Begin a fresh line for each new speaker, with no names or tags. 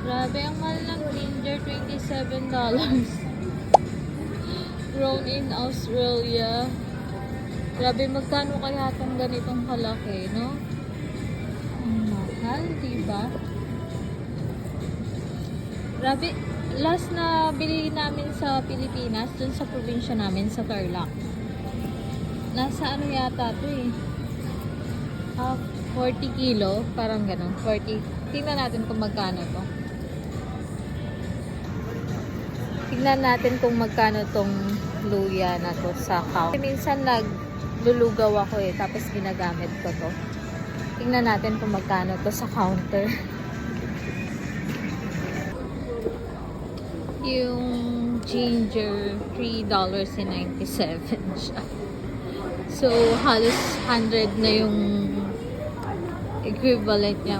Grabe, ang mahal ng ginger, $27. Grown in Australia. Grabe, magkano kaya itong ganitong kalaki, no? Ang mahal, diba? Grabe, last na bili namin sa Pilipinas, dun sa probinsya namin, sa Tarlac. Nasa ano yata ito eh. 40 kilo, parang ganun. 40. Tingnan natin kung magkano to. Tingnan natin kung magkano tong luya na to sa counter. Minsan naglulugaw ako eh, tapos ginagamit ko to. Tingnan natin kung magkano to sa counter. Yung ginger, $3.97 siya. So, halos 100 na yung equivalent niya.